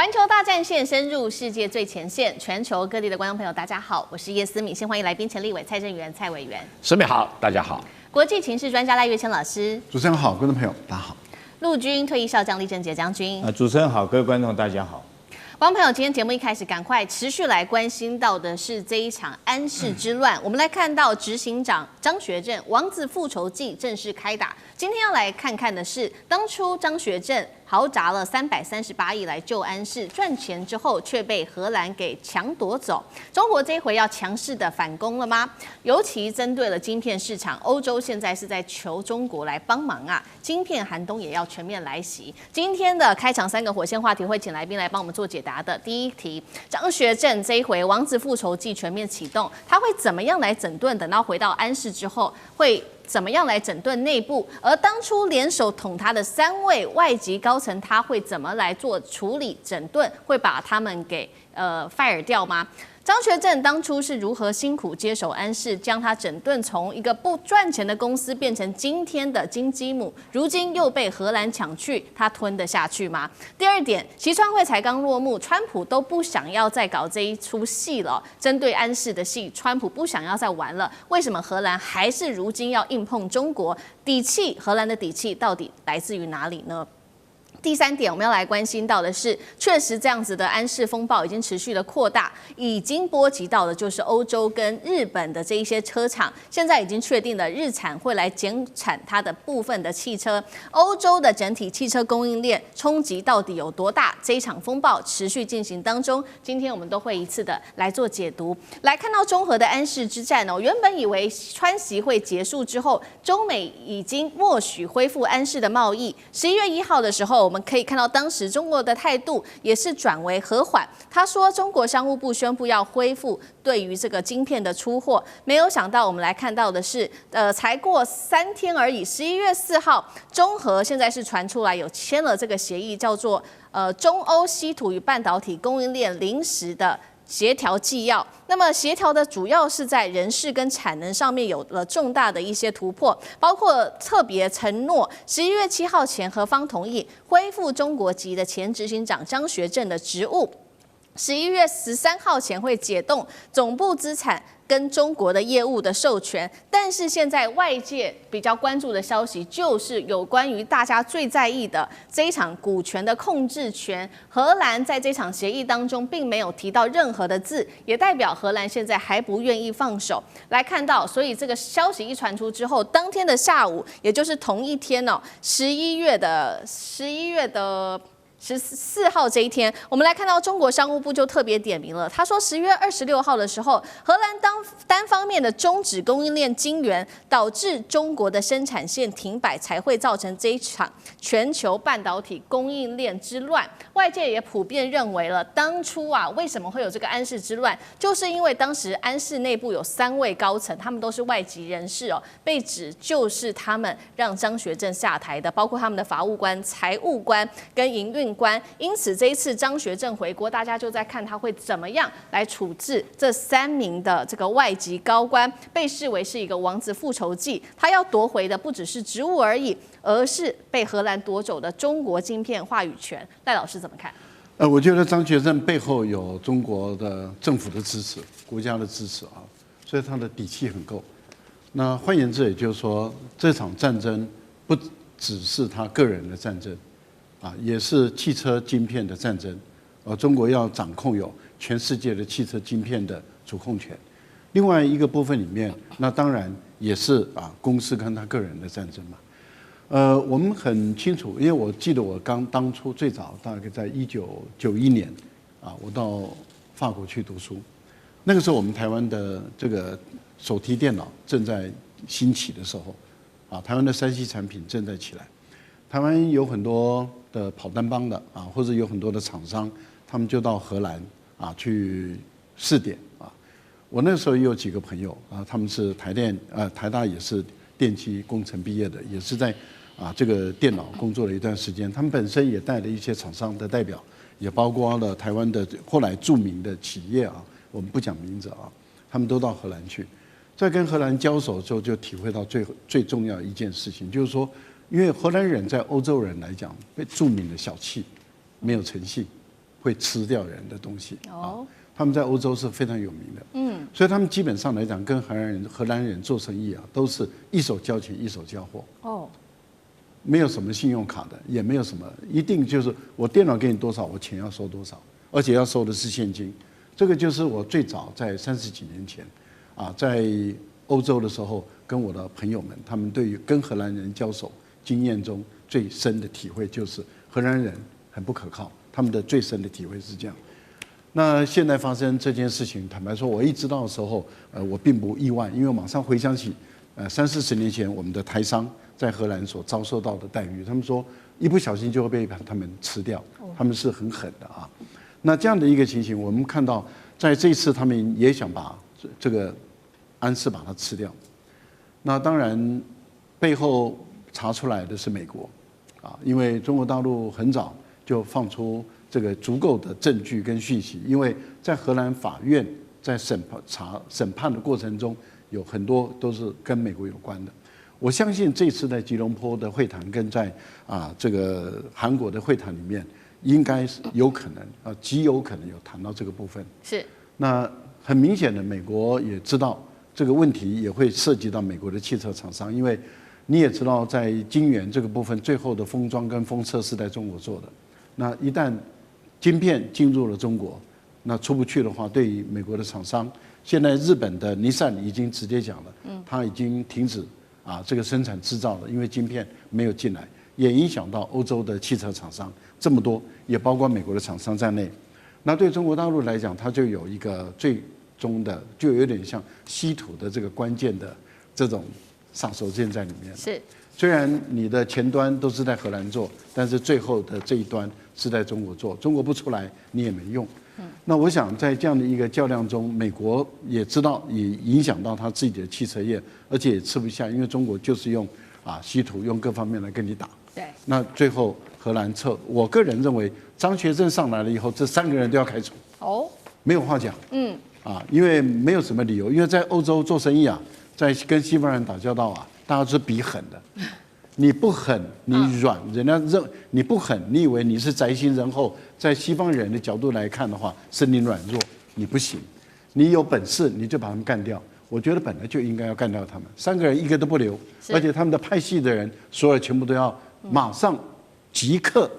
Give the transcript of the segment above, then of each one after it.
环球大战线深入世界最前线，全球各地的观众朋友，大家好，我是叶思敏，先欢迎来宾陈立伟、蔡正元、蔡委员。思敏好，大家好。国际情势专家赖岳谦老师。主持人好，观众朋友大家好。陆军退役少将李正杰将军。主持人好，各位观众大家好。观众朋友，今天节目一开始，赶快持续来关心到的是这一场安市之乱。我们来看到执行长张学正王子复仇记正式开打。今天要来看看的是，当初张学正豪砸了338亿来救安市，赚钱之后却被荷兰给抢夺走。中国这一回要强势的反攻了吗？尤其针对了晶片市场，欧洲现在是在求中国来帮忙啊！晶片寒冬也要全面来袭。今天的开场3个火线话题会请来宾来帮我们做解答的。第一题，张学正这一回王子复仇记全面启动，他会怎么样来整顿？等到回到安市之后，会怎么样来整顿内部？而当初联手捅他的3位外籍高层，他会怎么来做处理整顿？会把他们给fire 掉吗？张学正当初是如何辛苦接手安市，将他整顿从一个不赚钱的公司变成今天的金鸡母，如今又被荷兰抢去，他吞得下去吗？第二点，习川会才刚落幕，川普都不想要再搞这一出戏了，针对安市的戏，川普不想要再玩了，为什么荷兰还是如今要硬碰中国？底气，荷兰的底气到底来自于哪里呢？第3点，我们要来关心到的是，确实这样子的安市风暴已经持续的扩大，已经波及到的就是欧洲跟日本的这一些车厂，现在已经确定了日产会来减产它的部分的汽车，欧洲的整体汽车供应链冲击到底有多大？这一场风暴持续进行当中，今天我们都会一次的来做解读，来看到中核的安市之战哦。原本以为川习会结束之后，中美已经默许恢复安市的贸易，11月1号的时候。我们可以看到，当时中国的态度也是转为和缓。他说，中国商务部宣布要恢复对于这个晶片的出货。没有想到，我们来看到的是，才过3天而已，11月4号，中核现在是传出来有签了这个协议，叫做中欧稀土与半导体供应链临时的协调纪要。那么协调的主要是在人事跟产能上面有了重大的一些突破，包括特别承诺11月7号前何方同意恢复中国籍的前执行长张学正的职务，11月13号前会解冻总部资产跟中国的业务的授权。但是现在外界比较关注的消息，就是有关于大家最在意的这一场股权的控制权。荷兰在这场协议当中并没有提到任何的字，也代表荷兰现在还不愿意放手。来看到，所以这个消息一传出之后，当天的下午，也就是同一天哦，11月14号这一天，我们来看到中国商务部就特别点名了，他说10月26号的时候，荷兰单方面的终止供应链晶圆，导致中国的生产线停摆，才会造成这一场全球半导体供应链之乱。外界也普遍认为了，当初啊为什么会有这个安市之乱，就是因为当时安市内部有3位高层，他们都是外籍人士哦，被指就是他们让张学正下台的，包括他们的法务官、财务官跟营运官。因此这一次张学正回国，大家就在看他会怎么样来处置这3名的这个外籍高官，被视为是一个王子复仇记。他要夺回的不只是职务而已，而是被荷兰夺走的中国晶片话语权。赖老师怎么看？我觉得张学正背后有中国的政府的支持、国家的支持啊，所以他的底气很够。那换言之，也就是说，这场战争不只是他个人的战争。也是汽车晶片的战争，中国要掌控有全世界的汽车晶片的主控权。另外一个部分里面，那当然也是公司跟他个人的战争嘛。我们很清楚，因为我记得我当初最早大概在1991年，我到法国去读书，那个时候我们台湾的这个手提电脑正在兴起的时候，台湾的3C产品正在起来，台湾有很多的跑单帮的或者有很多的厂商，他们就到荷兰去试点我那时候也有几个朋友他们是台大也是电机工程毕业的，也是在这个电脑工作了一段时间。他们本身也带了一些厂商的代表，也包括了台湾的后来著名的企业我们不讲名字他们都到荷兰去。在跟荷兰交手之后，就体会到最重要的一件事情，就是说。因为荷兰人在欧洲人来讲被著名的小气，没有诚信，会吃掉人的东西哦，他们在欧洲是非常有名的，所以他们基本上来讲跟荷兰人做生意都是一手交钱一手交货，哦，没有什么信用卡的，也没有什么一定就是我电脑给你多少，我钱要收多少，而且要收的是现金。这个就是我最早在30几年前，在欧洲的时候，跟我的朋友们，他们对于跟荷兰人交手经验中最深的体会就是荷兰人很不可靠，他们的最深的体会是这样。那现在发生这件事情，坦白说，我一知道的时候，我并不意外，因为马上回想起，30-40年前我们的台商在荷兰所遭受到的待遇，他们说一不小心就会被他们吃掉，他们是很狠的啊。那这样的一个情形，我们看到在这一次他们也想把这个安氏把它吃掉。那当然背后查出来的是美国，因为中国大陆很早就放出这个足够的证据跟讯息，因为在荷兰法院在审判的过程中，有很多都是跟美国有关的。我相信这次在吉隆坡的会谈跟在这个韩国的会谈里面，应该是有可能极有可能有谈到这个部分。是。那很明显的，美国也知道这个问题也会涉及到美国的汽车厂商，因为你也知道，在晶圆这个部分，最后的封装跟封测是在中国做的。那一旦晶片进入了中国，那出不去的话，对于美国的厂商，现在日本的尼桑已经直接讲了，它已经停止这个生产制造了，因为晶片没有进来，也影响到欧洲的汽车厂商这么多，也包括美国的厂商在内。那对中国大陆来讲，它就有一个最终的，就有点像稀土的这个关键的这种杀手锏在里面。是，虽然你的前端都是在荷兰做，但是最后的这一端是在中国做，中国不出来你也没用。那我想在这样的一个较量中，美国也知道，也影响到他自己的汽车业，而且也吃不下，因为中国就是用稀土，用各方面来跟你打。对。那最后荷兰撤，我个人认为张学正上来了以后，这3个人都要开除。哦。没有话讲。因为没有什么理由，因为在欧洲做生意在跟西方人打交道大家是比狠的。你不狠，你软，人家你不狠，你以为你是宅心仁厚，在西方人的角度来看的话，是你软弱，你不行。你有本事你就把他们干掉。我觉得本来就应该要干掉他们，3个人一个都不留，而且他们的派系的人，所有全部都要马上即刻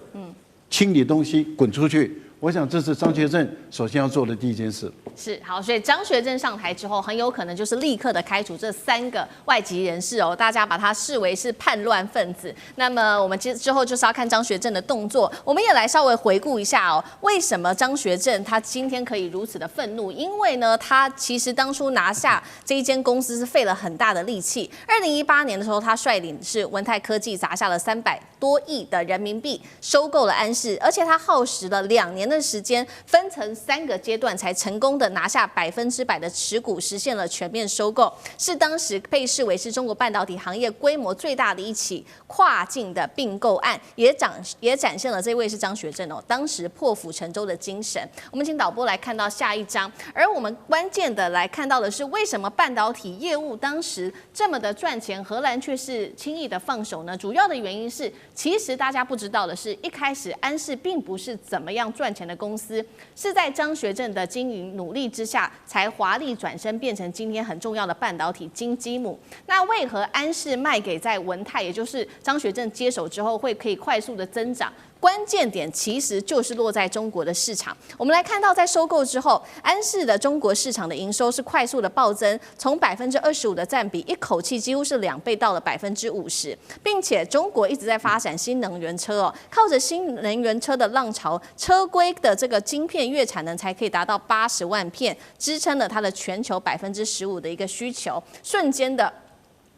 清理东西，滚出去。我想这是张学正首先要做的第一件事。是好，所以张学正上台之后，很有可能就是立刻的开除这3个外籍人士大家把他视为是叛乱分子。那么我们之后就是要看张学正的动作。我们也来稍微回顾一下为什么张学正他今天可以如此的愤怒？因为呢，他其实当初拿下这一间公司是费了很大的力气。2018年的时候，他率领是文泰科技砸下了300多亿的人民币，收购了安氏，而且他耗时了2年的时间，分成3个阶段才成功的拿下100%的持股，实现了全面收购，是当时被视为是中国半导体行业规模最大的一起跨境的并购案，也展现了这位是张学正当时破釜沉舟的精神。我们请导播来看到下一章，而我们关键的来看到的是，为什么半导体业务当时这么的赚钱，荷兰却是轻易的放手呢？主要的原因是，其实大家不知道的是，一开始安氏并不是怎么样赚钱的公司，是在张学正的经营努力之下，才华丽转身变成今天很重要的半导体金鸡母。那为何安氏卖给在文泰，也就是张学正接手之后可以快速的增长？关键点其实就是落在中国的市场。我们来看到，在收购之后，安氏的中国市场的营收是快速的暴增，从25%的占比，一口气几乎是2倍到了50%，并且中国一直在发展新能源车靠着新能源车的浪潮，车规的这个晶片月产能才可以达到80万片，支撑了它的全球15%的一个需求，瞬间的。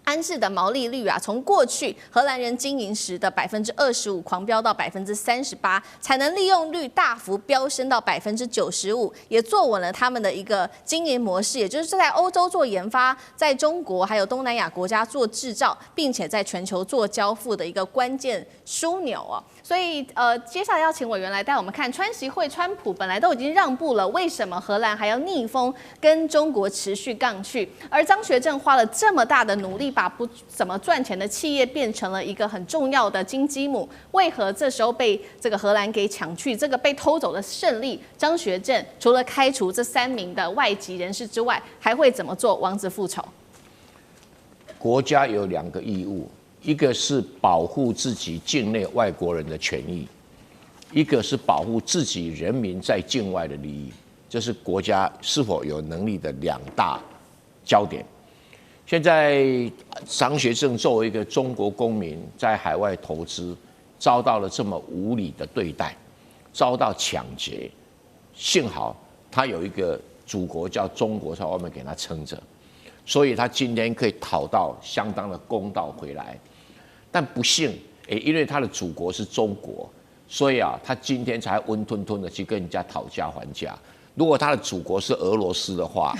安氏的毛利率从过去荷兰人经营时的25%狂飙到38%，产能利用率大幅飙升到95%，也坐稳了他们的一个经营模式，也就是在欧洲做研发，在中国还有东南亚国家做制造，并且在全球做交付的一个关键枢纽所以接下来要请委员来带我们看，川习会川普本来都已经让步了，为什么荷兰还要逆风跟中国持续杠去？而张学正花了这么大的努力，把不怎么赚钱的企业变成了一个很重要的金鸡母，为何这时候被这个荷兰给抢去？这个被偷走的胜利，张学正除了开除这3名的外籍人士之外，还会怎么做？王子复仇。国家有2个义务，一个是保护自己境内外国人的权益，一个是保护自己人民在境外的利益。这是国家是否有能力的2大焦点。现在张学正作为一个中国公民，在海外投资，遭到了这么无理的对待，遭到抢劫。幸好他有一个祖国叫中国，在外面给他撑着，所以他今天可以讨到相当的公道回来。但不幸，因为他的祖国是中国，所以他今天才温吞吞的去跟人家讨价还价。如果他的祖国是俄罗斯的话，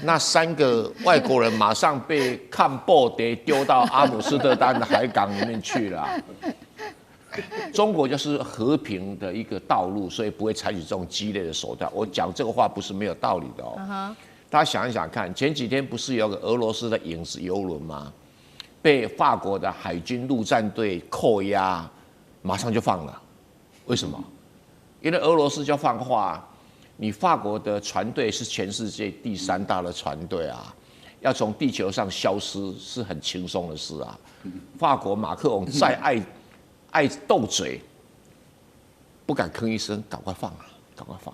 那3个外国人马上被看报得丢到阿姆斯特丹的海港里面去了。中国就是和平的一个道路，所以不会采取这种激烈的手段。我讲这个话不是没有道理的哦。大家想一想看，前几天不是有个俄罗斯的影子游轮吗？被法国的海军陆战队扣押，马上就放了。为什么？因为俄罗斯就放话。你法国的船队是全世界第3大的船队啊，要从地球上消失是很轻松的事啊。法国马克龙再爱斗嘴，不敢吭一声，赶快放啊，赶快放。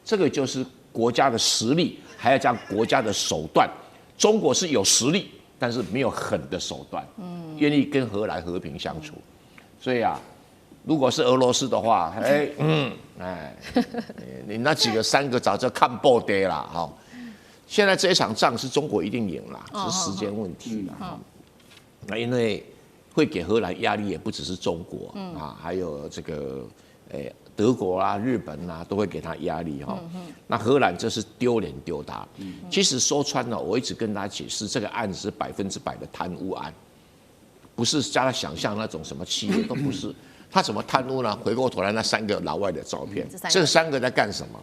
这个就是国家的实力，还要加国家的手段。中国是有实力，但是没有狠的手段，愿意跟荷兰和平相处。所以如果是俄罗斯的话，你那3个早就看报的啦，哈。现在这一场仗是中国一定赢了，只是时间问题了。那因为会给荷兰压力，也不只是中国还有这个德国啊、日本啊，都会给他压力哈。那荷兰这是丢脸丢他。其实说穿了，我一直跟大家解释，这个案子是100%的贪污案，不是大家想象那种什么企业都不是。他怎么贪污呢？回过头来，那3个老外的照片，这3个在干什么？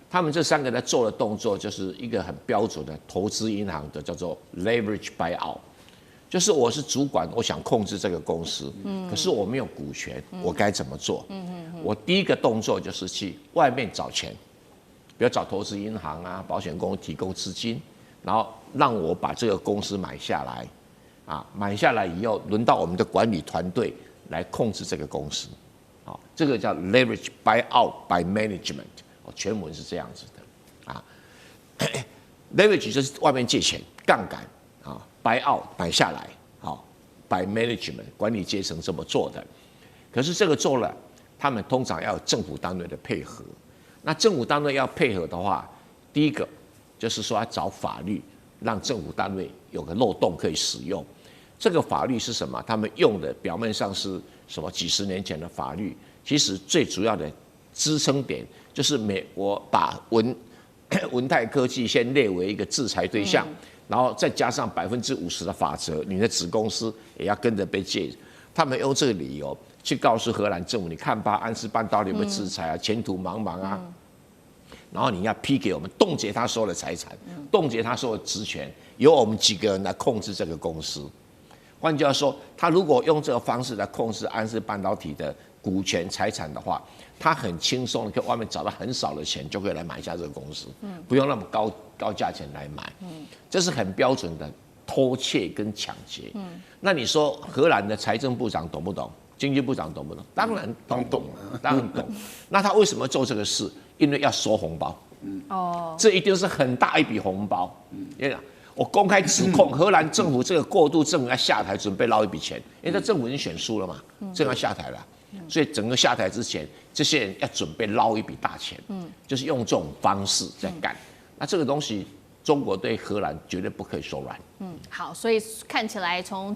他们这3个在做的动作，就是一个很标准的投资银行的叫做 leverage buyout， 就是我是主管，我想控制这个公司，可是我没有股权，我该怎么做？我第一个动作就是去外面找钱，比如找投资银行啊、保险公司提供资金，然后让我把这个公司买下来，买下来以后，轮到我们的管理团队来控制这个公司，这个叫 leverage buyout by management， 全文是这样子的，leverage 就是外面借钱，杠杆buyout 买下来，by management 管理阶层这么做的，可是这个做了，他们通常要有政府单位的配合，那政府单位要配合的话，第一个就是说要找法律，让政府单位有个漏洞可以使用。这个法律是什么？他们用的表面上是什么几十年前的法律，其实最主要的支撑点就是美国把文泰科技先列为一个制裁对象，然后再加上50%的法则，你的子公司也要跟着被戒。他们用这个理由去告诉荷兰政府，你看吧，安斯半岛有没有制裁啊？前途茫茫啊！然后你要批给我们，冻结他所有的财产，冻结他所有的职权，由我们几个人来控制这个公司。换句话说，他如果用这个方式来控制安氏半导体的股权财产的话，他很轻松的在外面找到很少的钱，就可以来买下这个公司，不用那么高价钱来买。这是很标准的偷窃跟抢劫。那你说荷兰的财政部长懂不懂？经济部长懂不懂？当然懂，当然懂。那他为什么做这个事？因为要收红包。这一定是很大一笔红包。我公开指控荷兰政府这个过渡政府要下台，准备捞一笔钱，因为这政府已经选输了嘛，正要下台了，所以整个下台之前，这些人要准备捞一笔大钱，就是用这种方式在干。那这个东西，中国对荷兰绝对不可以手软。好，所以看起来从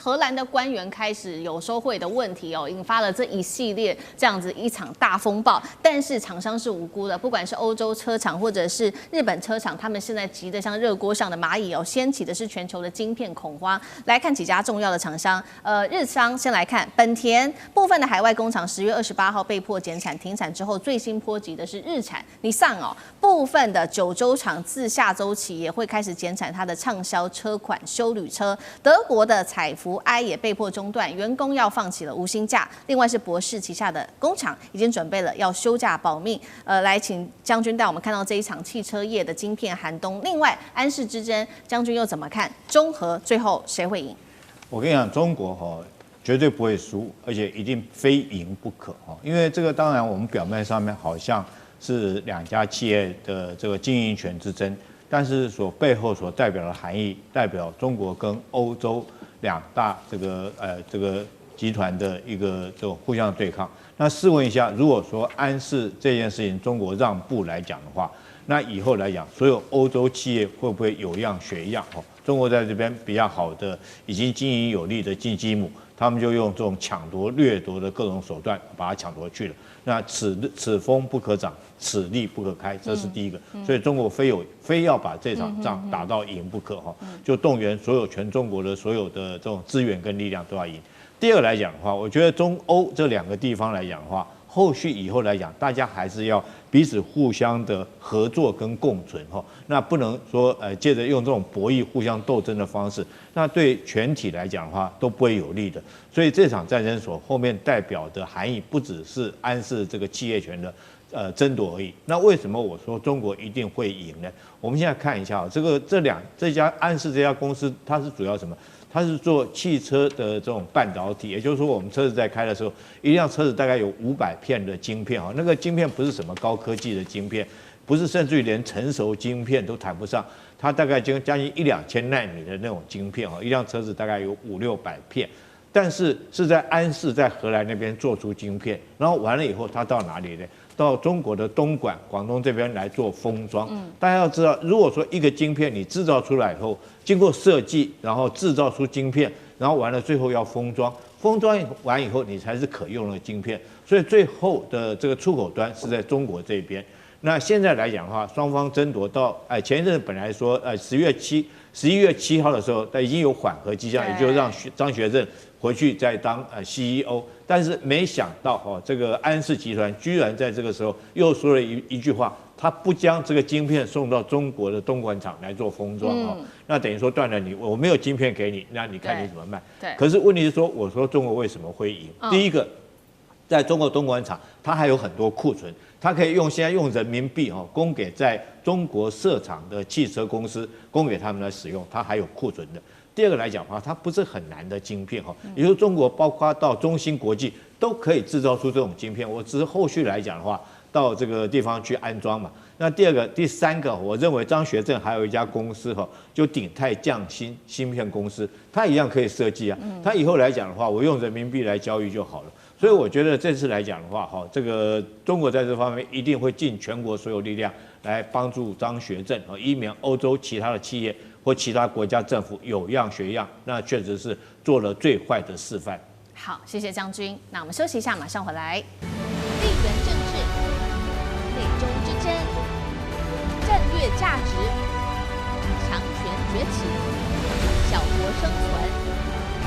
荷兰的官员开始有收贿的问题引发了这一系列这样子一场大风暴。但是厂商是无辜的，不管是欧洲车厂或者是日本车厂，他们现在急得像热锅上的蚂蚁掀起的是全球的晶片恐慌。来看几家重要的厂商，日商先来看本田部分的海外工厂10月28号被迫减产停产之后，最新波及的是日产，你上部分的9州厂自下周起也会开始减产它的畅销车款休旅车。德国的采孚埃也被迫中断，员工要放起了无薪假。另外是博世旗下的工厂已经准备了要休假保命。来请将军带我们看到这一场汽车业的晶片寒冬。另外安世之争，将军又怎么看？中核最后谁会赢？我跟你讲，中国绝对不会输，而且一定非赢不可因为这个当然我们表面上面好像是2家企业的这个经营权之争，但是背后所代表的含义，代表中国跟欧洲2大这个集团的一个这种互相对抗。那试问一下，如果说安世这件事情中国让步来讲的话，那以后来讲，所有欧洲企业会不会有样学样？中国在这边比较好的、已经经营有利的金鸡母，他们就用这种抢夺、掠夺的各种手段把它抢夺去了。那此风不可长，此利不可开，这是第一个。所以中国非要把这场仗打到赢不可就动员全中国的所有的这种资源跟力量都要赢。第二个来讲的话，我觉得中欧这2个地方来讲的话，后续以后来讲，大家还是要彼此互相的合作跟共存那不能说借着用这种博弈、互相斗争的方式，那对全体来讲的话都不会有利的。所以这场战争后面代表的含义，不只是安世这个企业权的争夺而已。那为什么我说中国一定会赢呢？我们现在看一下这家安世这家公司，它是主要什么？它是做汽车的这种半导体，也就是说，我们车子在开的时候，一辆车子大概有500片的晶片那个晶片不是什么高科技的晶片，不是甚至于连成熟晶片都谈不上，它大概将近1-2千奈米的那种晶片一辆车子大概有500-600片，但是是在安世在荷兰那边做出晶片，然后完了以后，它到哪里呢？到中国的东莞、广东这边来做封装。大家要知道，如果说一个晶片你制造出来以后，经过设计，然后制造出晶片，然后完了最后要封装，封装完以后你才是可用的晶片。所以最后的这个出口端是在中国这边。那现在来讲的话，双方争夺到前一阵本来说11月7号的时候，已经有缓和迹象，也就让张学正回去再当CEO。但是没想到这个安世集团居然在这个时候又说了一句话，他不将这个晶片送到中国的东莞厂来做封装那等于说断了我没有晶片给你，那你看你怎么卖？对。可是问题是说，我说中国为什么会赢？第一个，在中国东莞厂，它还有很多库存，它可以现在用人民币供给在中国设厂的汽车公司，供给他们来使用，它还有库存的。第二个来讲的话，它不是很难的晶片也就是中国包括到中芯国际都可以制造出这种晶片，我只是后续来讲的话，到这个地方去安装嘛。那第三个，我认为张学正还有一家公司就鼎泰匠芯片公司，它一样可以设计它以后来讲的话，我用人民币来交易就好了。所以我觉得这次来讲的话这个中国在这方面一定会尽全国所有力量来帮助张学正以免欧洲其他的企业或其他国家政府有样学样，那确实是做了最坏的示范。好，谢谢将军。那我们休息一下，马上回来。地缘政治、美中之争、战略价值、强权崛起、小国生存，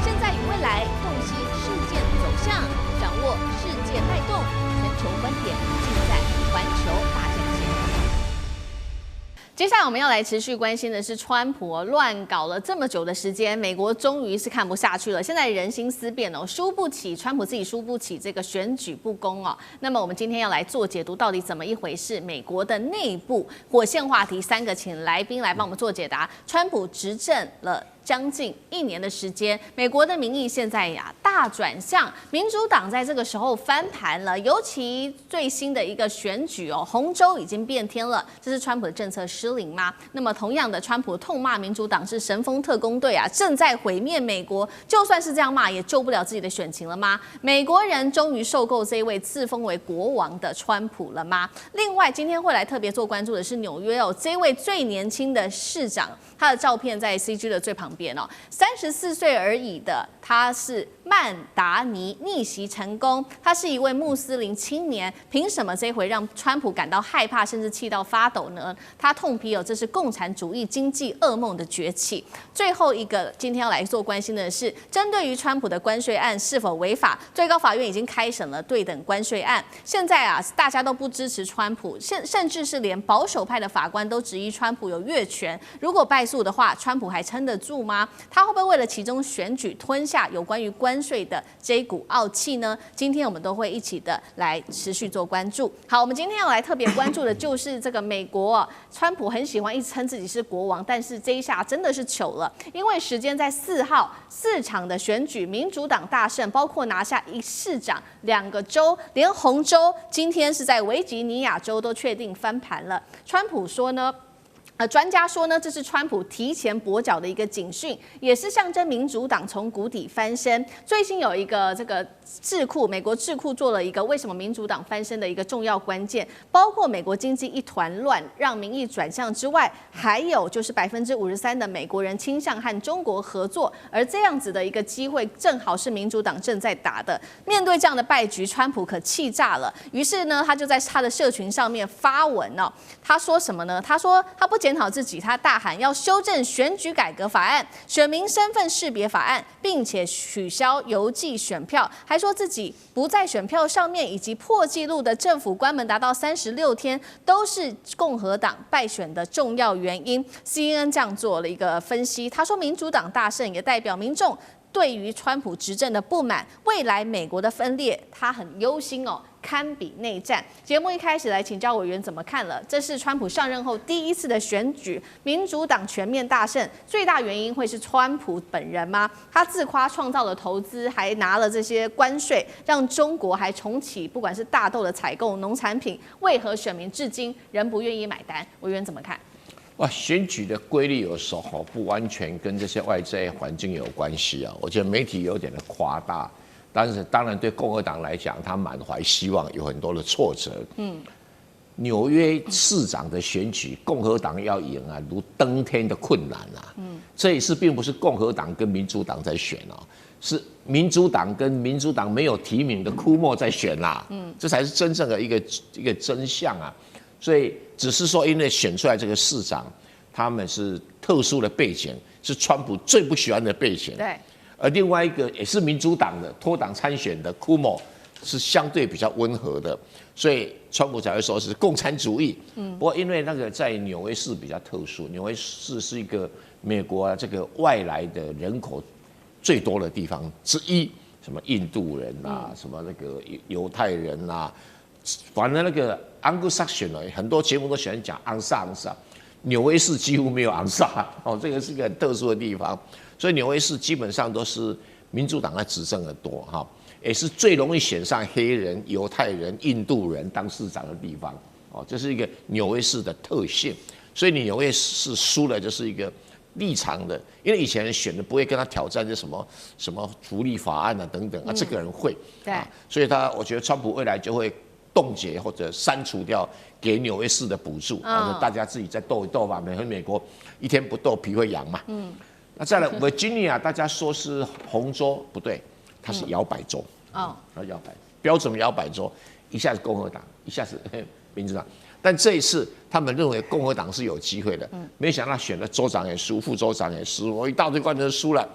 现在与未来洞悉事件走向，掌握世界脉动，全球观点尽在环球大战线。接下来我们要来持续关心的是川普乱搞了这么久的时间，美国终于是看不下去了，现在人心思变输不起，川普自己输不起这个选举不公那么我们今天要来做解读，到底怎么一回事？美国的内部火线话题3个，请来宾来帮我们做解答。川普执政了将近1年的时间，美国的民意现在大转向，民主党在这个时候翻盘了，尤其最新的一个选举红州已经变天了，这是川普的政策失灵吗？那么同样的，川普痛骂民主党是神风特工队正在毁灭美国，就算是这样骂，也救不了自己的选情了吗？美国人终于受够这一位自封为国王的川普了吗？另外，今天会来特别做关注的是纽约这一位最年轻的市长，他的照片在 CG 的最旁边。边哦。34岁而已的他是曼达尼逆袭成功，他是一位穆斯林青年，凭什么这回让川普感到害怕，甚至气到发抖呢？他痛批这是共产主义经济噩梦的崛起。最后一个今天要来做关心的是，针对于川普的关税案是否违法，最高法院已经开审了对等关税案。现在大家都不支持川普，甚至是连保守派的法官都质疑川普有越权。如果败诉的话，川普还撑得住吗？他会不会为了其中选举吞下有关于关税的这一股傲气呢？今天我们都会一起的来持续做关注。好，我们今天要来特别关注的就是这个美国川普很喜欢一直称自己是国王，但是这一下真的是糗了，因为时间在4号4场的选举，民主党大胜，包括拿下1市长2个州，连红州今天是在维吉尼亚州都确定翻盘了。川普说呢，专家说呢，这是川普提前跛脚的一个警讯，也是象征民主党从谷底翻身。最新有一个这个智库，美国智库做了一个为什么民主党翻身的一个重要关键，包括美国经济一团乱，让民意转向之外，还有就是53%的美国人倾向和中国合作，而这样子的一个机会，正好是民主党正在打的。面对这样的败局，川普可气炸了，于是呢，他就在他的社群上面发文哦，他说什么呢？他说他不检讨自己，他大喊要修正选举改革法案、选民身份识别法案，并且取消邮寄选票，还说自己不在选票上面，以及破纪录的政府关门达到36天，都是共和党败选的重要原因。CNN 这样做了一个分析，他说民主党大胜也代表民众对于川普执政的不满，未来美国的分裂，他很忧心哦，堪比内战。节目一开始来请教委员怎么看了？这是川普上任后第一次的选举，民主党全面大胜，最大原因会是川普本人吗？他自夸创造了投资，还拿了这些关税，让中国还重启不管是大豆的采购、农产品，为何选民至今仍不愿意买单？委员怎么看？哇，选举的规律有时候不完全跟这些外在环境有关系啊。我觉得媒体有点的夸大，但是当然对共和党来讲，他满怀希望，有很多的挫折。纽约市长的选举，共和党要赢啊，如登天的困难啊。这一次并不是共和党跟民主党在选啊，是民主党跟民主党没有提名的库莫在选啦。这才是真正的一个真相啊。所以只是说，因为选出来这个市长，他们是特殊的背景，是川普最不喜欢的背景。对。而另外一个也是民主党的脱党参选的库莫，是相对比较温和的，所以川普才会说是共产主义。不过因为那个在纽约市比较特殊，纽约市是一个美国这个外来的人口最多的地方之一，什么印度人啊，什么那个犹太人啊。反正那个安哥萨选了很多节目都喜欢讲昂萨，纽约市几乎没有昂萨哦，这个是一个很特殊的地方，所以纽约市基本上都是民主党在执政的多哈，也是最容易选上黑人、犹太人、印度人当市长的地方哦，这是一个纽约市的特性，所以你纽约市输了就是一个立场的，因为以前人选的不会跟他挑战这什么福利法案啊等等啊，这个人会，对，所以我觉得川普未来就会冻结或者删除掉给纽约市的补助，大家自己再斗一斗吧。美国一天不斗皮会痒嘛。那再来 Virginia， 大家说是红州，不对，它是摇摆州。摇摆标准摇摆州，一下是共和党，一下是民主党。但这一次他们认为共和党是有机会的，没想到选了州长也输，副州长也输，我一大堆官都输了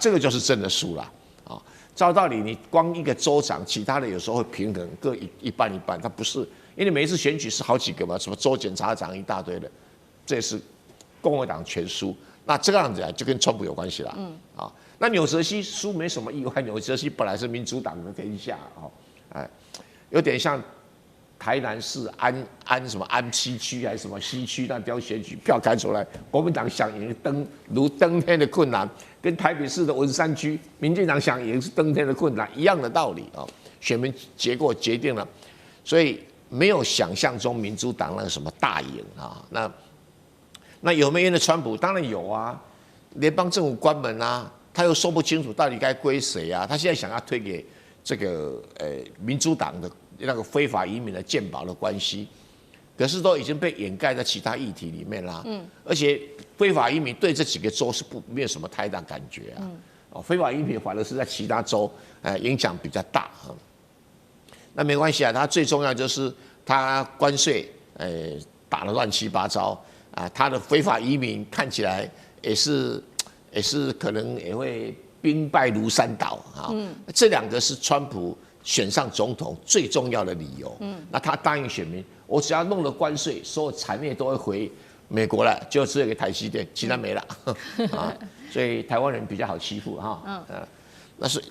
这个就是真的输了啊。照道理，你光一个州长，其他的有时候会平衡，各一半一半。他不是，因为每一次选举是好几个嘛，什么州检察长一大堆的，这是共和党全输。那这个样子就跟川普有关系了。那纽泽西输没什么意外，纽泽西本来是民主党的天下有点像台南市安什么安西区还是什么西区那标选举票开出来，国民党想赢如登天的困难。跟台北市的文山区，民进党想赢是登天的困难一样的道理选民结果决定了，所以没有想象中民主党那个什么大赢那有没有因为川普？当然有啊，联邦政府关门啊，他又说不清楚到底该归谁啊，他现在想要推给这个民主党的那个非法移民的健保的关系，可是都已经被掩盖在其他议题里面啦。而且非法移民对这几个州是没有什么太大感觉啊。非法移民反而是在其他州影响比较大啊。那没关系啊，它最重要就是它关税打得乱七八糟啊，它的非法移民看起来也是可能也会兵败如山倒啊。这2个是川普选上总统最重要的理由。那他答应选民，我只要弄了关税，所有产业都会回美国了，就只有一个台积电，其他没了啊。所以台湾人比较好欺负哈。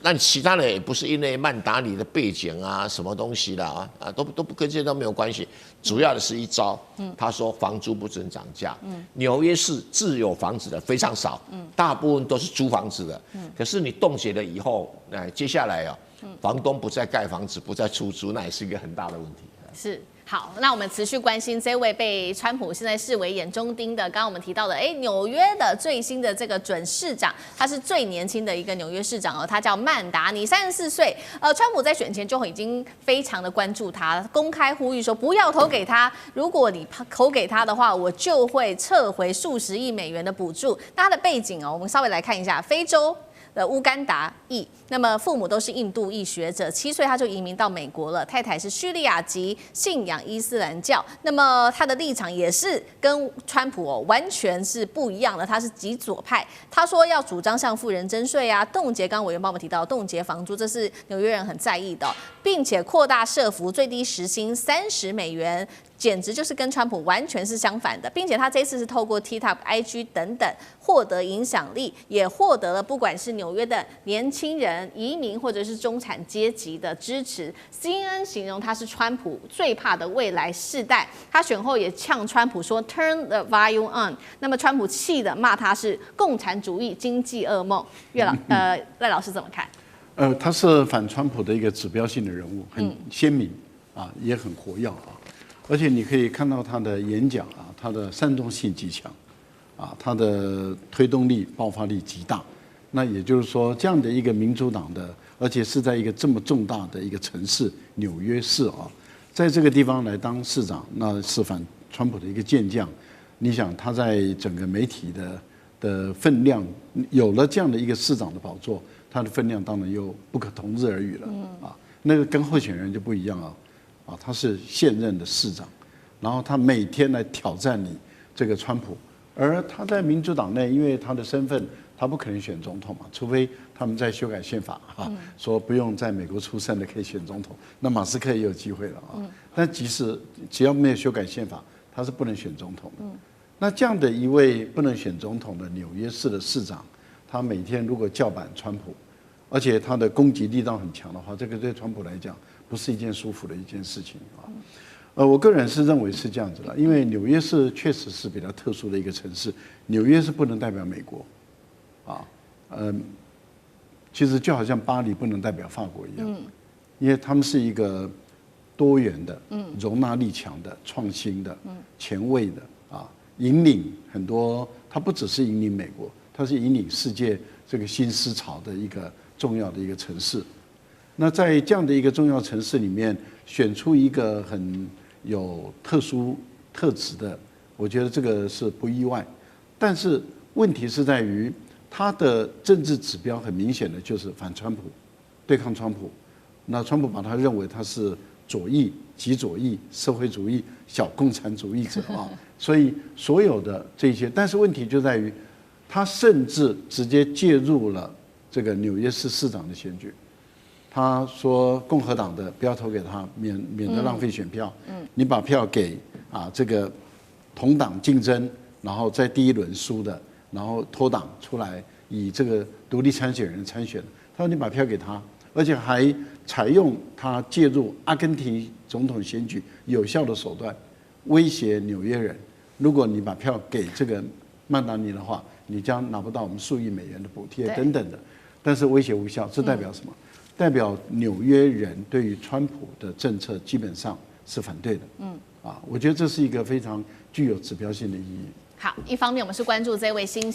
那其他的也不是因为曼达里的背景啊，什么东西啦都跟这些都没有关系。主要的是一招，他说房租不准涨价。纽约市自有房子的非常少，大部分都是租房子的。可是你冻结了以后，接下来房东不再盖房子，不再出租，那也是一个很大的问题。是。好，那我们持续关心这位被川普现在视为眼中钉的，刚刚我们提到的，纽约的最新的这个准市长，他是最年轻的一个纽约市长他叫曼达尼，34岁。川普在选前就已经非常的关注他，公开呼吁说不要投给他，如果你投给他的话，我就会撤回数十亿美元的补助。那他的背景我们稍微来看一下，非洲的乌干达裔，那么父母都是印度裔学者，7岁他就移民到美国了，太太是叙利亚籍，信仰伊斯兰教，那么他的立场也是跟川普完全是不一样的，他是极左派，他说要主张向富人征税啊，冻结，刚刚委员帮我们提到冻结房租，这是纽约人很在意的，并且扩大社福，最低时薪30美元。简直就是跟川普完全是相反的，并且他这次是透过 TikTok、IG 等等获得影响力，也获得了不管是纽约的年轻人、移民或者是中产阶级的支持。CNN 形容他是川普最怕的未来世代，他选后也呛川普说 "Turn the volume on"， 那么川普气的骂他是共产主义经济噩梦。赖老师怎么看？他是反川普的一个指标性的人物，很鲜明也很活跃而且你可以看到他的演讲他的煽动性极强，他的推动力、爆发力极大。那也就是说，这样的一个民主党的，而且是在一个这么重大的一个城市纽约市在这个地方来当市长，那是反川普的一个健将。你想他在整个媒体的分量，有了这样的一个市长的宝座，他的分量当然又不可同日而语了那个跟候选人就不一样他是现任的市长，然后他每天来挑战你这个川普，而他在民主党内，因为他的身份，他不可能选总统嘛，除非他们在修改宪法说不用在美国出生的可以选总统，那马斯克也有机会了但只要没有修改宪法，他是不能选总统的。那这样的一位不能选总统的纽约市的市长，他每天如果叫板川普，而且他的攻击力道很强的话，这个对川普来讲不是一件舒服的一件事情我个人是认为是这样子的，因为纽约市确实是比较特殊的一个城市，纽约是不能代表美国其实就好像巴黎不能代表法国一样因为他们是一个多元的、容纳力强的、创新的、前卫的引领很多，它不只是引领美国，它是引领世界这个新思潮的一个重要的一个城市。那在这样的一个重要城市里面，选出一个很有特殊特质的，我觉得这个是不意外。但是问题是在于，他的政治指标很明显的就是反川普，对抗川普。那川普把他认为他是左翼、极左翼、社会主义、小共产主义者所以所有的这些，但是问题就在于，他甚至直接介入了这个纽约市市长的选举。他说共和党的不要投给他，免得浪费选票。你把票给这个同党竞争，然后在第一轮输的，然后脱党出来以这个独立参选人参选。他说你把票给他，而且还采用他介入阿根廷总统选举有效的手段，威胁纽约人，如果你把票给这个曼达尼的话，你将拿不到我们数亿美元的补贴等等的。但是威胁无效，这代表什么？代表纽约人对于川普的政策基本上是反对的。我觉得这是一个非常具有指标性的意义。好，一方面我们是关注这位新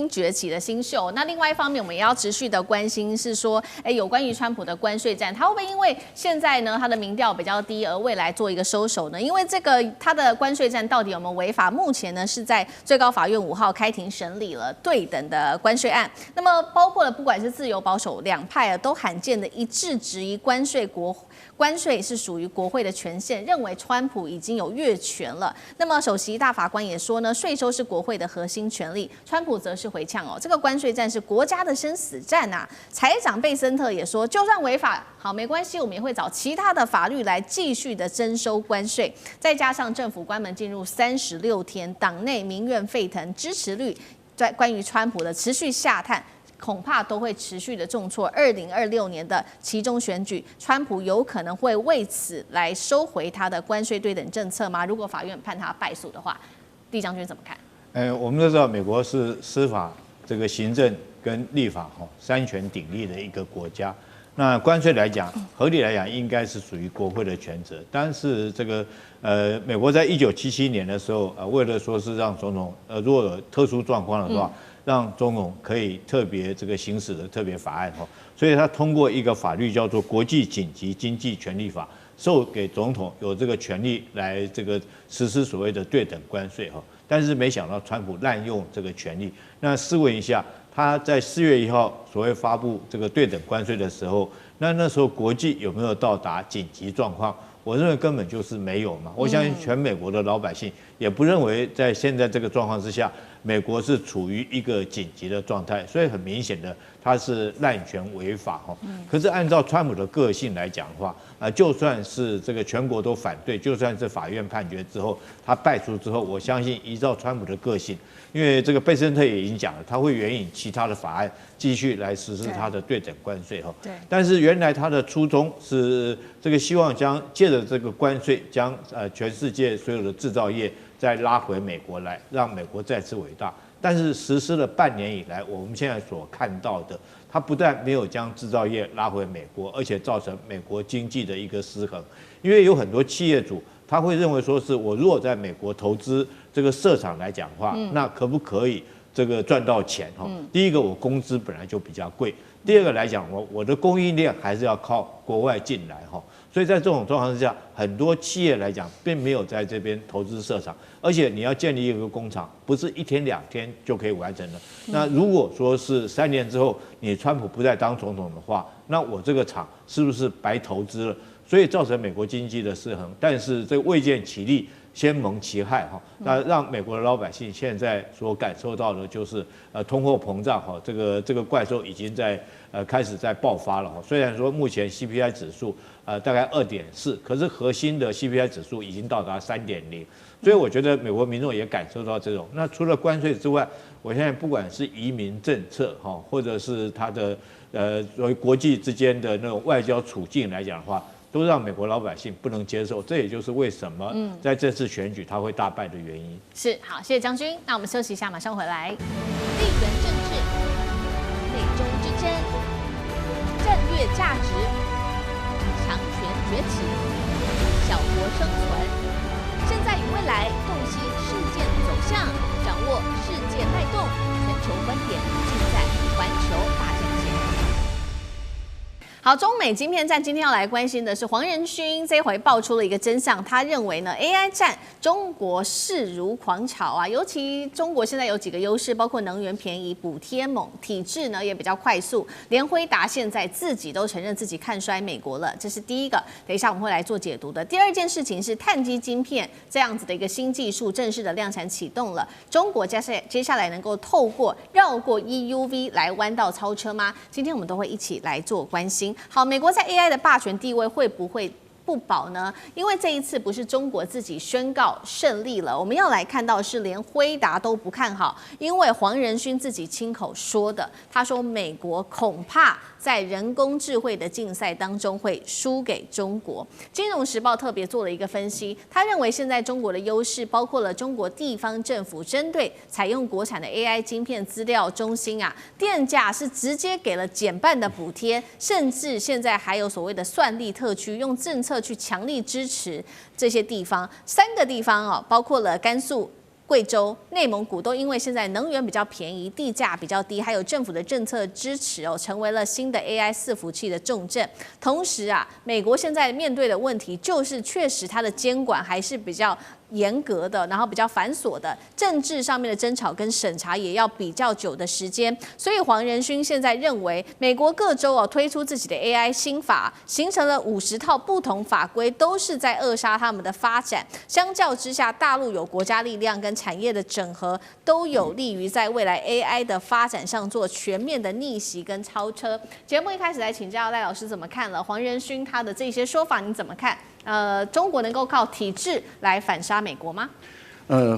崛起的新秀，那另外一方面我们也要持续的关心是说，有关于川普的关税战，他会不会因为现在呢他的民调比较低，而未来做一个收手呢？因为这个他的关税战到底有没有违法？目前呢是在最高法院5号开庭审理了对等的关税案，那么包括了不管是自由保守两派都罕见的一致质疑关税是属于国会的权限，认为川普已经有越权了。那么首席大法官也说呢，税收是国会的核心权利。川普则是回呛这个关税战是国家的生死战啊。财长贝森特也说，就算违法，好没关系，我们也会找其他的法律来继续的征收关税。再加上政府关门进入36天，党内民怨沸腾，支持率在关于川普的持续下探。恐怕都会持续的重挫。2026年的期中选举，川普有可能会为此来收回他的关税对等政策吗？如果法院判他败诉的话，厉将军怎么看？我们都知道美国是司法、这个行政跟立法三权鼎立的一个国家。那关税来讲，合理来讲应该是属于国会的权责，但是这个美国在1977年的时候，为了说是让总统如果有特殊状况的话，让总统可以特别这个行使的特别法案所以他通过一个法律叫做《国际紧急经济权利法》，授给总统有这个权利来这个实施所谓的对等关税但是没想到川普滥用这个权利。那试问一下，他在4月1号所谓发布这个对等关税的时候，那时候国际有没有到达紧急状况？我认为根本就是没有嘛。我相信全美国的老百姓也不认为在现在这个状况之下，美国是处于一个紧急的状态，所以很明显的他是滥权违法可是按照川普的个性来讲的话，就算是这个全国都反对，就算是法院判决之后他败诉之后，我相信依照川普的个性，因为这个贝森特也已经讲了，他会援引其他的法案继续来实施他的对等关税对。但是原来他的初衷是这个希望将借着这个关税，将全世界所有的制造业再拉回美国来，让美国再次伟大。但是实施了半年以来，我们现在所看到的，它不但没有将制造业拉回美国，而且造成美国经济的一个失衡。因为有很多企业主他会认为说，是我如果在美国投资这个设厂来讲的话，那可不可以这个赚到钱第一个，我工资本来就比较贵；第二个来讲，我的供应链还是要靠国外进来所以在这种状况之下，很多企业来讲并没有在这边投资设厂，而且你要建立一个工厂，不是1天2天就可以完成的。那如果说是3年之后，你川普不再当总统的话，那我这个厂是不是白投资了？所以造成美国经济的失衡。但是这未见其利，先蒙其害那让美国的老百姓现在所感受到的就是通货膨胀这个怪兽已经在开始在爆发了虽然说目前 CPI 指数大概2.4，可是核心的 CPI 指数已经到达3.0，所以我觉得美国民众也感受到这种。那除了关税之外，我现在不管是移民政策或者是它的所谓国际之间的那种外交处境来讲的话，都让美国老百姓不能接受，这也就是为什么在这次选举他会大败的原因。是，好，谢谢将军。那我们休息一下，马上回来。地缘政治、内中之争、战略价值、强权崛起、小国生存，现在与未来洞悉事件走向，掌握世界脉动，全球观点尽在环球大战线。好，中美晶片战今天要来关心的是黄仁勋，这回爆出了一个真相，他认为呢 AI 战中国势如狂潮啊，尤其中国现在有几个优势，包括能源便宜、补贴猛、体制呢也比较快速，连辉达现在自己都承认自己看衰美国了，这是第一个，等一下我们会来做解读的。第二件事情是碳基晶片这样子的一个新技术正式的量产启动了，中国接下来能够透过绕过 EUV 来弯道超车吗？今天我们都会一起来做关心。好，美国在 AI 的霸权地位会不会不保呢？因为这一次不是中国自己宣告胜利了，我们要来看到是连辉达都不看好，因为黄仁勋自己亲口说的，他说美国恐怕在人工智慧的竞赛当中会输给中国。金融时报特别做了一个分析，他认为现在中国的优势包括了中国地方政府针对采用国产的 AI 晶片资料中心啊，电价是直接给了减半的补贴，甚至现在还有所谓的算力特区，用政策去强力支持这些地方。3个地方包括了甘肃、贵州、内蒙古都因为现在能源比较便宜、地价比较低，还有政府的政策支持哦，成为了新的 AI 伺服器的重镇。同时啊，美国现在面对的问题就是确实它的监管还是比较严格的，然后比较繁琐的，政治上面的争吵跟审查也要比较久的时间。所以黄仁勋现在认为，美国各州哦推出自己的 AI 新法，形成了50套不同法规，都是在扼杀他们的发展。相较之下，大陆有国家力量跟产业的整合，都有利于在未来 AI 的发展上做全面的逆袭跟超车。节目一开始来请教赖老师怎么看了黄仁勋他的这些说法，你怎么看？中国能够靠体制来反杀美国吗？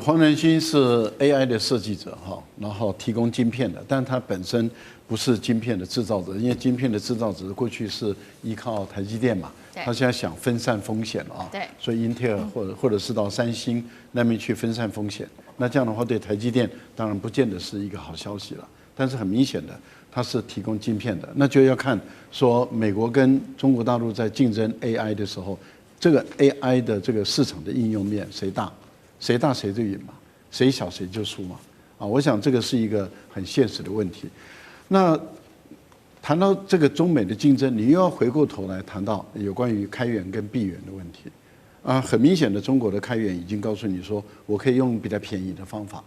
黄仁勋是 AI 的设计者哈，然后提供晶片的，但他本身不是晶片的制造者，因为晶片的制造者过去是依靠台积电嘛，他现在想分散风险啊，对，所以英特尔或者是到三星那边去分散风险，那这样的话对台积电当然不见得是一个好消息了，但是很明显的。它是提供晶片的，那就要看说美国跟中国大陆在竞争 AI 的时候，这个 AI 的这个市场的应用面谁大，谁大谁就赢嘛，谁小谁就输嘛。啊，我想这个是一个很现实的问题。那谈到这个中美的竞争，你又要回过头来谈到有关于开源跟闭源的问题。啊，很明显的，中国的开源已经告诉你说，我可以用比较便宜的方法，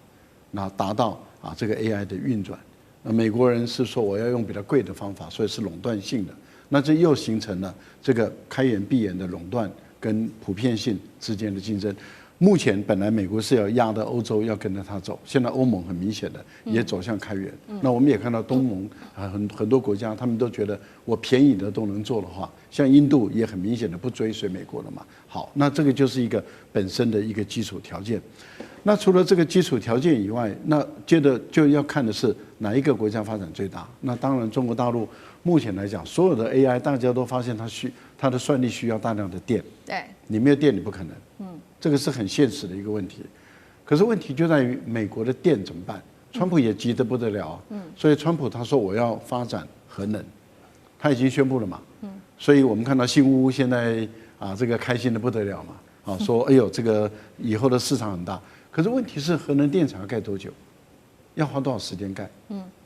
那达到啊这个 AI 的运转。美国人是说我要用比较贵的方法，所以是垄断性的，那这又形成了这个开源闭源的垄断跟普遍性之间的竞争。目前本来美国是要压的欧洲要跟着他走，现在欧盟很明显的也走向开源。那我们也看到东盟啊很多国家他们都觉得我便宜的都能做的话，像印度也很明显的不追随美国了嘛。好，那这个就是一个本身的一个基础条件。那除了这个基础条件以外，那接着就要看的是哪一个国家发展最大。那当然，中国大陆目前来讲，所有的 AI 大家都发现它的算力需要大量的电，对，你没有电你不可能，这个是很现实的一个问题。可是问题就在于美国的电怎么办？川普也急得不得了啊，所以川普他说我要发展核能，他已经宣布了嘛，所以我们看到新屋现在啊这个开心的不得了嘛，啊说哎呦这个以后的市场很大。可是问题是，核能电厂要盖多久？要花多少时间盖？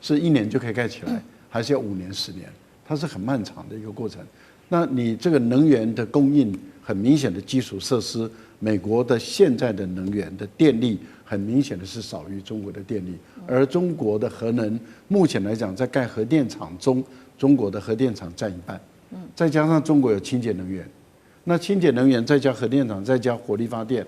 是1年就可以盖起来，还是要5年、10年？它是很漫长的一个过程。那你这个能源的供应，很明显的基础设施，美国的现在的能源的电力，很明显的是少于中国的电力。而中国的核能，目前来讲，在盖核电厂中，中国的核电厂占1半。再加上中国有清洁能源，那清洁能源再加核电厂，再加火力发电。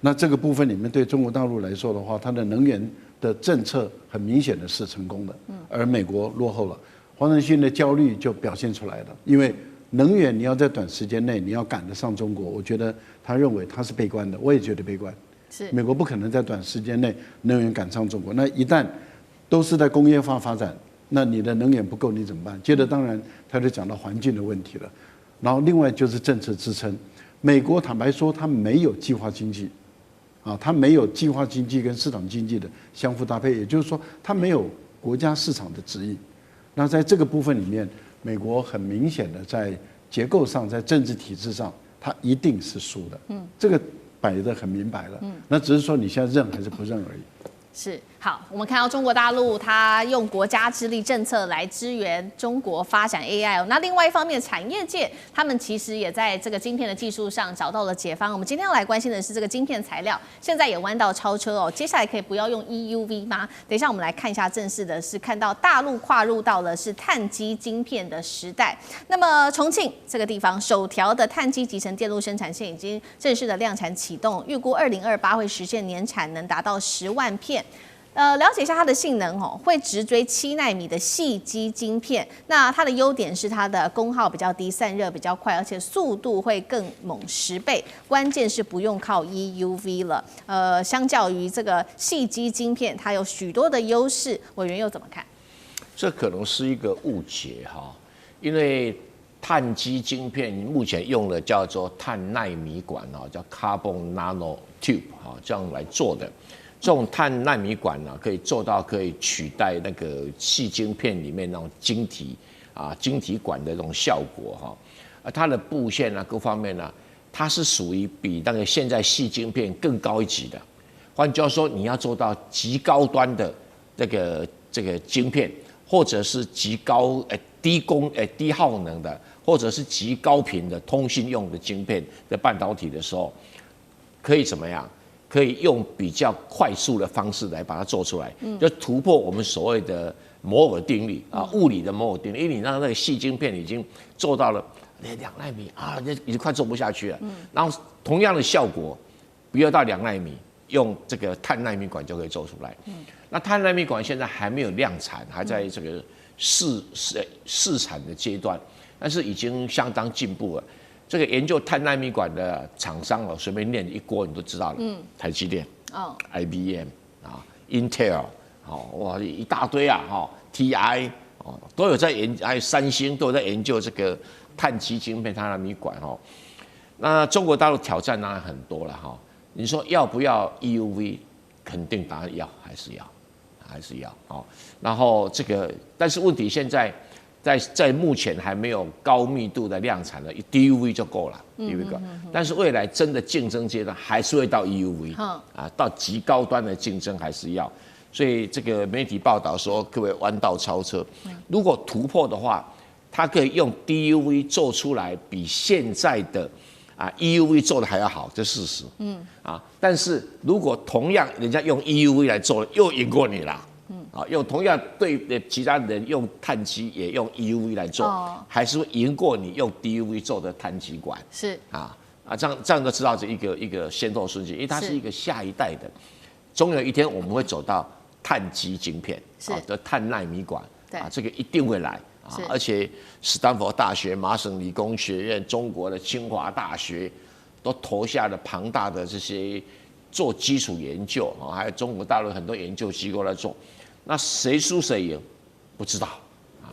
那这个部分里面，对中国大陆来说的话，它的能源的政策很明显的是成功的，而美国落后了。黄仁勋的焦虑就表现出来了，因为能源你要在短时间内你要赶得上中国，我觉得他认为他是悲观的，我也觉得悲观。是美国不可能在短时间内能源赶上中国，那一旦都是在工业化发展，那你的能源不够你怎么办？接着当然他就讲到环境的问题了，然后另外就是政策支撑。美国坦白说，它没有计划经济。啊，它没有计划经济跟市场经济的相互搭配，也就是说，它没有国家市场的指引。那在这个部分里面，美国很明显的在结构上，在政治体制上，它一定是输的。这个摆得很明白了。那只是说你现在认还是不认而已。是好，我们看到中国大陆它用国家之力政策来支援中国发展 AI 哦。那另外一方面，产业界他们其实也在这个晶片的技术上找到了解方。我们今天要来关心的是这个晶片材料，现在也弯道超车哦。接下来可以不要用 EUV 吗？等一下我们来看一下正式的是看到大陆跨入到了是碳基晶片的时代。那么重庆这个地方首条的碳基集成电路生产线已经正式的量产启动，预估2028会实现年产能达到10万片。了解一下它的性能哦，会直追7奈米的细基晶片。那它的优点是它的功耗比较低，散热比较快，而且速度会更猛10倍。关键是不用靠 EUV 了。相较于这个细基晶片，它有许多的优势。委员又怎么看？这可能是一个误解哈，因为碳基晶片目前用的叫做碳奈米管哦，叫 Carbon Nano Tube 哈，这样来做的。这种碳纳米管呢，可以做到可以取代那个细晶片里面那种晶体管的这种效果哈。它的布线啊各方面呢，它是属于比那个现在细晶片更高一级的。换句话说，你要做到极高端的这个晶片，或者是极高低耗能的，或者是极高频的通信用的晶片的半导体的时候，可以怎么样？可以用比较快速的方式来把它做出来，就突破我们所谓的摩尔定律啊，物理的摩尔定律。因为你让那个细晶片已经做到了2奈米啊，已经快做不下去了。然后同样的效果，不要到2奈米，用这个碳奈米管就可以做出来。那碳奈米管现在还没有量产，还在这个试产的阶段，但是已经相当进步了。这个研究碳奈米管的厂商哦，随便念一锅你都知道了。台积电、IBM 啊、Intel 哇一大堆啊TI 都有在研，还有三星都有在研究这个碳基晶片、碳奈米管那中国大陆挑战当然很多了你说要不要 EUV？ 肯定答案要，还是要然后这个，但是问题现在。在目前还没有高密度的量产的 DUV 就够了，DUV 够。但是未来真的竞争阶段还是会到 EUV，到极高端的竞争还是要。所以这个媒体报道说，各位弯道超车，如果突破的话，它可以用 DUV 做出来比现在的EUV 做的还要好，这是事实。但是如果同样人家用 EUV 来做，又赢过你啦。用同样对其他人用碳基也用 EUV 来做，还是会赢过你用 DUV 做的碳基管。是这样就知道这一个先后顺序，因为它是一个下一代的，总有一天我们会走到碳基晶片的碳奈米管这个一定会来而且史丹佛大学、麻省理工学院、中国的清华大学都投下了庞大的这些做基础研究还有中国大陆很多研究机构来做。那谁输谁赢，不知道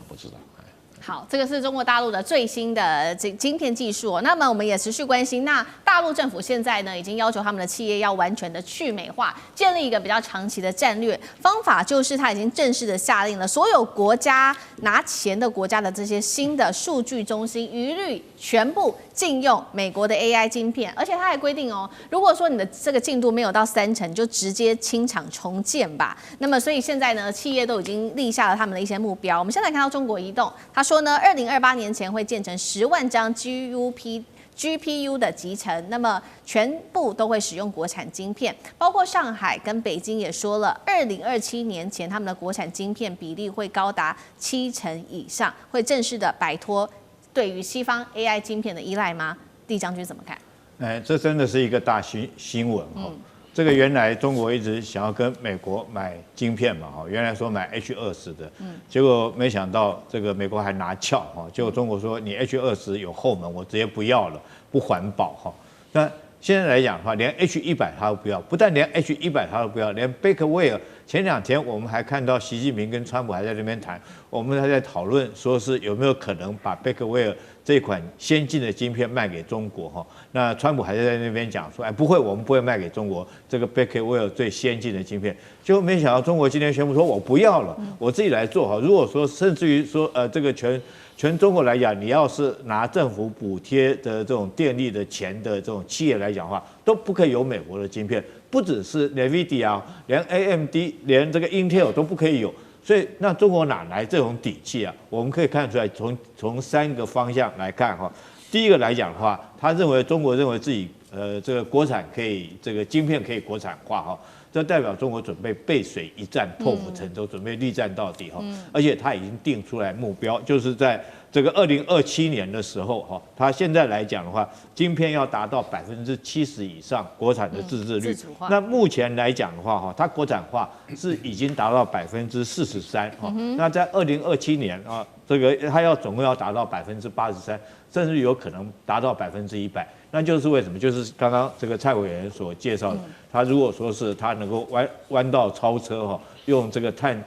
不知道。好，这个是中国大陆的最新的晶片技术那么我们也持续关心。那大陆政府现在呢，已经要求他们的企业要完全的去美化，建立一个比较长期的战略方法，就是他已经正式的下令了，所有国家拿钱的国家的这些新的数据中心，一律全部禁用美国的 AI 晶片，而且他还规定如果说你的这个进度没有到30%，就直接清厂重建吧。那么所以现在呢，企业都已经立下了他们的一些目标。我们现在看到中国移动，他说呢，2028年前会建成10万张 GPU 的集成，那么全部都会使用国产晶片，包括上海跟北京也说了，2027年前他们的国产晶片比例会高达70%以上，会正式的摆脱对于西方 AI 晶片的依赖吗？厉将军怎么看？这真的是一个大新闻这个原来中国一直想要跟美国买晶片嘛原来说买 H20的，结果没想到这个美国还拿翘结果中国说你 H20有后门，我直接不要了，不环保那现在来讲的话，连 H100他都不要，不但连 H100他都不要，连贝克威尔前2天我们还看到习近平跟川普还在那边谈，我们还在讨论说是有没有可能把贝克威尔这款先进的晶片卖给中国那川普还在那边讲说，不会，我们不会卖给中国这个贝克威尔最先进的晶片，结果没想到中国今天宣布说我不要了，我自己来做如果说甚至于说这个全中国来讲，你要是拿政府补贴的这种电力的钱的这种企业来讲的话，都不可以有美国的晶片，不只是 NVIDIA， 连 AMD， 连这个 Intel 都不可以有。所以那中国哪来这种底气我们可以看出来，从3个方向来看第一个来讲的话，中国认为自己这个国产可以这个晶片可以国产化这代表中国准备背水一战，破釜沉舟，准备力战到底而且他已经定出来目标，就是在这个2027年的时候他现在来讲的话，晶片要达到70%以上国产的自制率。那目前来讲的话它国产化是已经达到43%那在2027年这个它总共要达到83%，甚至有可能达到100%。那就是为什么？就是刚刚这个蔡委员所介绍的，他如果说是他能够弯道超车用这个碳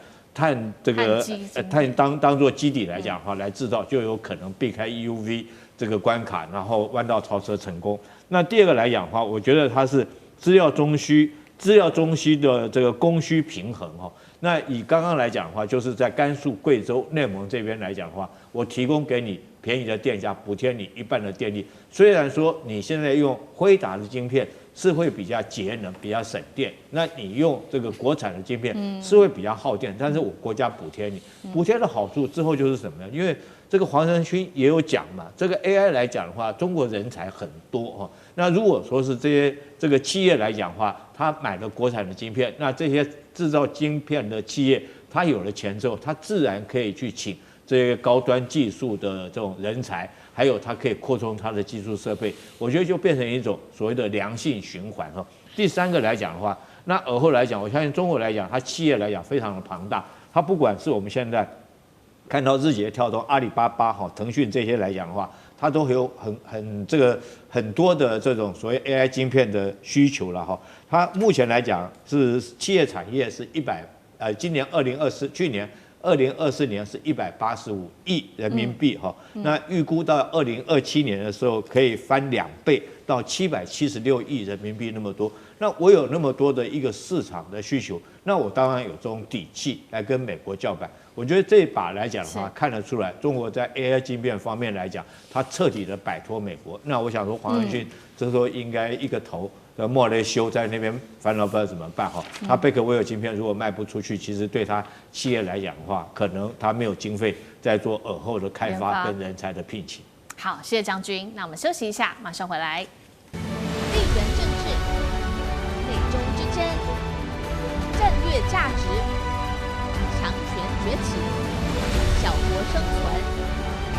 当做基底来讲来制造，就有可能避开 EUV 这个关卡，然后弯道超车成功。那第二个来讲的话，我觉得它是资料中需的这个供需平衡那以刚刚来讲的话，就是在甘肃、贵州、内蒙这边来讲的话，我提供给你便宜的电价，补贴你1半的电力。虽然说你现在用辉达的晶片是会比较节能、比较省电。那你用这个国产的晶片是会比较耗电，但是我国家补贴你，补贴的好处之后就是什么呢？因为这个黄仁勋也有讲嘛，这个 AI 来讲的话，中国人才很多哈。那如果说是这个企业来讲的话，他买了国产的晶片，那这些制造晶片的企业，他有了钱之后，他自然可以去请这些高端技术的这种人才，还有它可以扩充它的技术设备，我觉得就变成一种所谓的良性循环哈。第三个来讲的话，那而后来讲，我相信中国来讲，它企业来讲非常的庞大，它不管是我们现在看到字节跳动、阿里巴巴、腾讯这些来讲的话，它都有很多的这种所谓 AI 晶片的需求了哈。它目前来讲是企业产业是今年去年2024年是185亿人民币哈。那预估到2027年的时候可以翻2倍到776亿人民币那么多。那我有那么多的一个市场的需求，那我当然有这种底气来跟美国叫板。我觉得这一把来讲的话，看得出来中国在 AI 晶片方面来讲，它彻底的摆脱美国。那我想说，黄仁勋这时候应该一个头的莫雷修在那边烦恼不知道怎么办哈。他贝壳威尔晶片如果卖不出去，其实对他企业来讲的话，可能他没有经费在做尔后的开发跟人才的聘请。好，谢谢将军。那我们休息一下，马上回来。地缘政治、美中之争、战略价值、强权崛起、小国生存，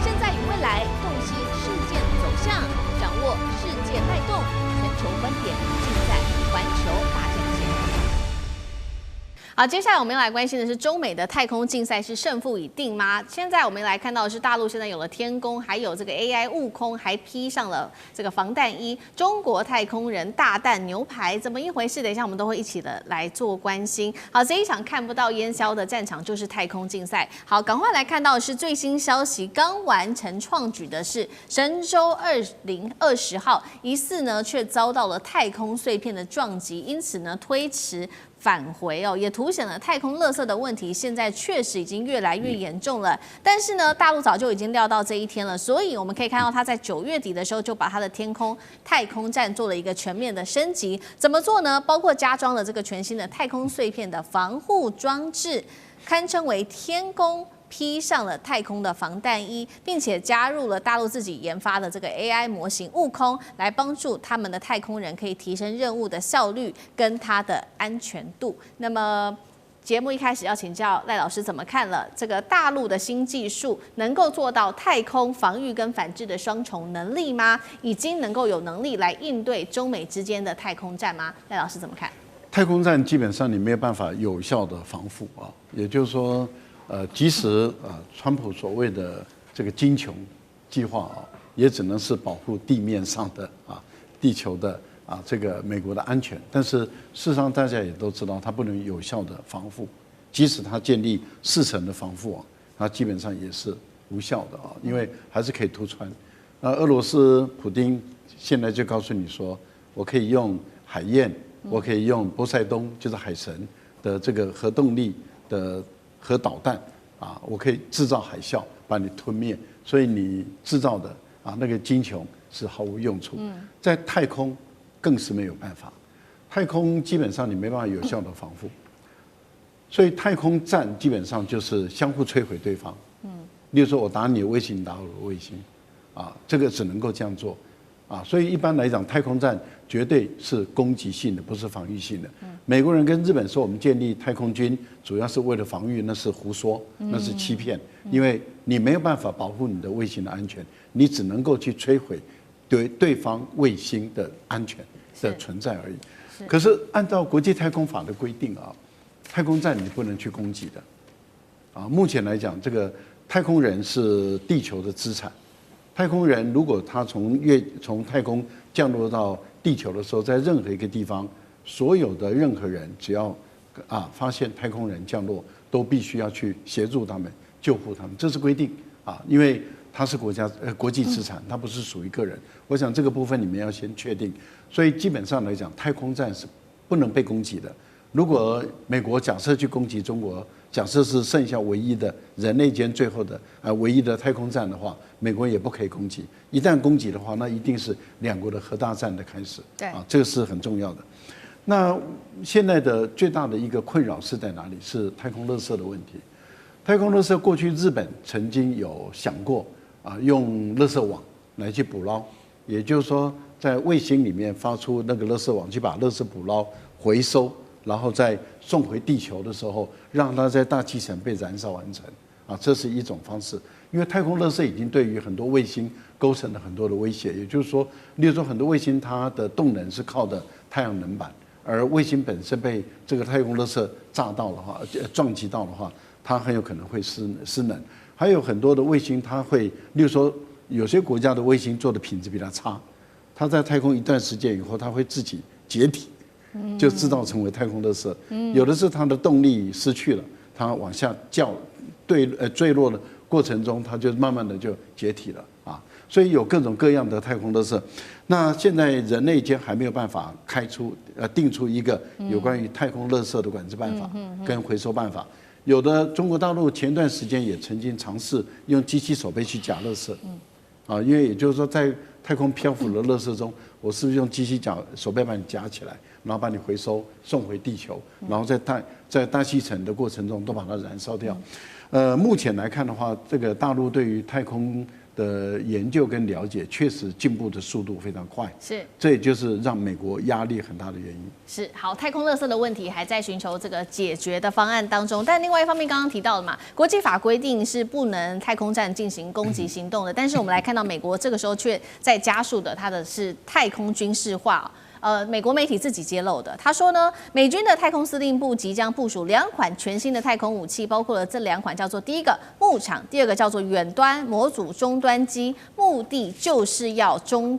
现在与未来洞悉事件走向，掌握世界脉动，全球观点尽在环球大战线。好，接下来我们要来关心的是中美的太空竞赛是胜负已定吗？现在我们来看到的是大陆现在有了天宫，还有这个 AI 悟空，还披上了这个防弹衣。中国太空人大啖牛排怎么一回事？等一下我们都会一起的来做关心。好，这一场看不到烟消的战场就是太空竞赛。好，赶快来看到的是最新消息，刚完成创举的是神舟2020号，疑似呢却遭到了太空碎片的撞击，因此呢推迟返回哦，也凸显了太空垃圾的问题，现在确实已经越来越严重了。但是呢，大陆早就已经料到这一天了，所以我们可以看到，它在9月底的时候就把它的太空站做了一个全面的升级。怎么做呢？包括加装了这个全新的太空碎片的防护装置，堪称为天宫。披上了太空的防弹衣，并且加入了大陆自己研发的这个 AI 模型悟空，来帮助他们的太空人可以提升任务的效率跟它的安全度。那么节目一开始要请教赖老师怎么看了这个大陆的新技术，能够做到太空防御跟反制的双重能力吗？已经能够有能力来应对中美之间的太空战吗？赖老师怎么看？太空战基本上你没有办法有效的防护啊，也就是说。即使川普所谓的这个金琼计划啊，也只能是保护地面上的地球的这个美国的安全。但是事实上大家也都知道，它不能有效的防护，即使它建立4层的防护网，它基本上也是无效的啊，因为还是可以突穿。那俄罗斯普丁现在就告诉你说，我可以用海燕，我可以用波塞冬，就是海神的这个核动力的。核导弹我可以制造海啸把你吞灭，所以你制造的那个金琼是毫无用处。在太空更是没有办法，太空基本上你没办法有效的防护，所以太空战基本上就是相互摧毁对方。例如说我打你的卫星，你打我的卫星，这个只能够这样做。所以一般来讲，太空战绝对是攻击性的，不是防御性的。美国人跟日本说，我们建立太空军主要是为了防御，那是胡说，那是欺骗，因为你没有办法保护你的卫星的安全，你只能够去摧毁对方卫星的安全的存在而已。可是按照国际太空法的规定太空站你不能去攻击的。目前来讲，这个太空人是地球的资产。太空人如果他从太空降落到地球的时候，在任何一个地方，所有的任何人只要发现太空人降落，都必须要去协助他们、救护他们，这是规定因为它是国际资产，它不是属于个人。我想这个部分你们要先确定。所以基本上来讲，太空站是不能被攻击的。如果美国假设去攻击中国假设是剩下唯一的人类间最后的唯一的太空站的话，美国也不可以攻击。一旦攻击的话，那一定是两国的核大战的开始。对这个是很重要的。那现在的最大的一个困扰是在哪里？是太空垃圾的问题。太空垃圾过去日本曾经有想过用垃圾网来去捕捞，也就是说在卫星里面发出那个垃圾网，去把垃圾捕捞回收，然后再送回地球的时候，让它在大气层被燃烧完成这是一种方式。因为太空垃圾已经对于很多卫星构成了很多的威胁，也就是说，例如说很多卫星它的动能是靠的太阳能板，而卫星本身被这个太空垃圾炸到的话，撞击到的话，它很有可能会失能。还有很多的卫星，它会，例如说有些国家的卫星做的品质比它差，它在太空一段时间以后，它会自己解体，就制造成为太空垃圾。有的是它的动力失去了，它往下坠落的过程中，它就慢慢的就解体了所以有各种各样的太空垃圾。那现在人类间还没有办法定出一个有关于太空垃圾的管制办法跟回收办法。有的中国大陆前段时间也曾经尝试用机器手背去夹垃圾，因为也就是说在太空漂浮的垃圾中，我是不是用机器手背把你夹起来，然后把你回收送回地球，然后在大气层的过程中都把它燃烧掉。目前来看的话，这个大陆对于太空的研究跟了解确实进步的速度非常快，这也就是让美国压力很大的原因。是好，太空垃圾的问题还在寻求这个解决的方案当中，但另外一方面，刚刚提到的嘛，国际法规定是不能太空站进行攻击行动的，但是我们来看到美国这个时候却在加速的，它的是太空军事化。美国媒体自己揭露的，他说呢，美军的太空司令部即将部署2款全新的太空武器，包括了这2款叫做第一个牧场，第二个叫做远端模组终端机，目的就是要中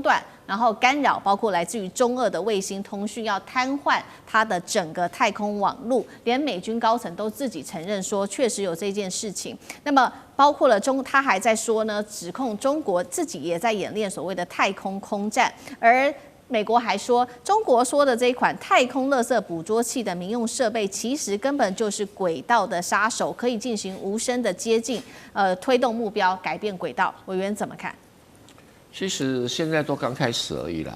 断，然后干扰包括来自于中俄的卫星通讯，要瘫痪它的整个太空网路。连美军高层都自己承认说，确实有这件事情。那么包括了他还在说呢，指控中国自己也在演练所谓的太空空战，而美国还说，中国说的这一款太空垃圾捕捉器的民用设备，其实根本就是轨道的杀手，可以进行无声的接近，推动目标，改变轨道。委员怎么看？其实现在都刚开始而已啦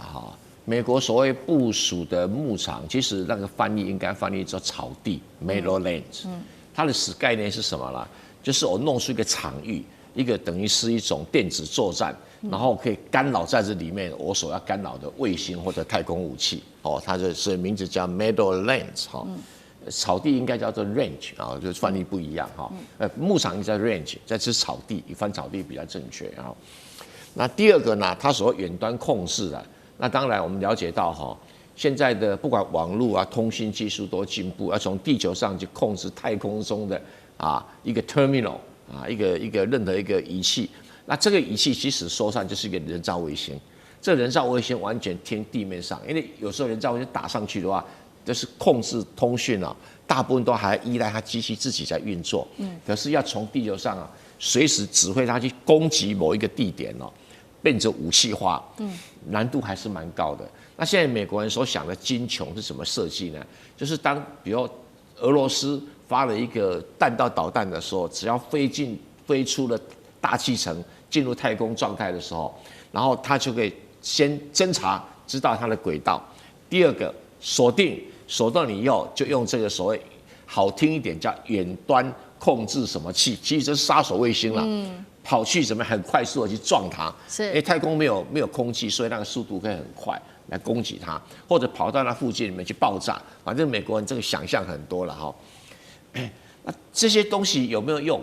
美国所谓部署的牧场，其实那个翻译应该翻译做草地 （Meadowlands）。它的概念是什么啦？就是我弄出一个场域，一个等于是一种电子作战。然后可以干扰在这里面我所要干扰的卫星或者太空武器它就是名字叫 Meadowlands 草地应该叫做 range 就翻译不一样牧场应该叫 range， 这是草地，翻草地比较正确那第二个呢，它所谓远端控制那当然我们了解到现在的不管网络通信技术都进步，要从地球上去控制太空中的一个 terminal 一个任何一个仪器。那这个仪器其实说上就是一个人造卫星，这人造卫星完全贴地面上，因为有时候人造卫星打上去的话，就是控制通讯大部分都还依赖它机器自己在运作。可是要从地球上随时指挥它去攻击某一个地点变成武器化，难度还是蛮高的。那现在美国人所想的精穷是什么设计呢？就是比如俄罗斯发了一个弹道导弹的时候，只要飞出了大气层进入太空状态的时候，然后它就可以先侦查知道它的轨道，第二个锁定你以后就用这个所谓好听一点叫远端控制什么器，其实这是杀手卫星了，跑去怎么很快速的去撞它，因为太空没有空气，所以那个速度可以很快来攻击它，或者跑到那附近里面去爆炸，反正美国人这个想象很多了那这些东西有没有用？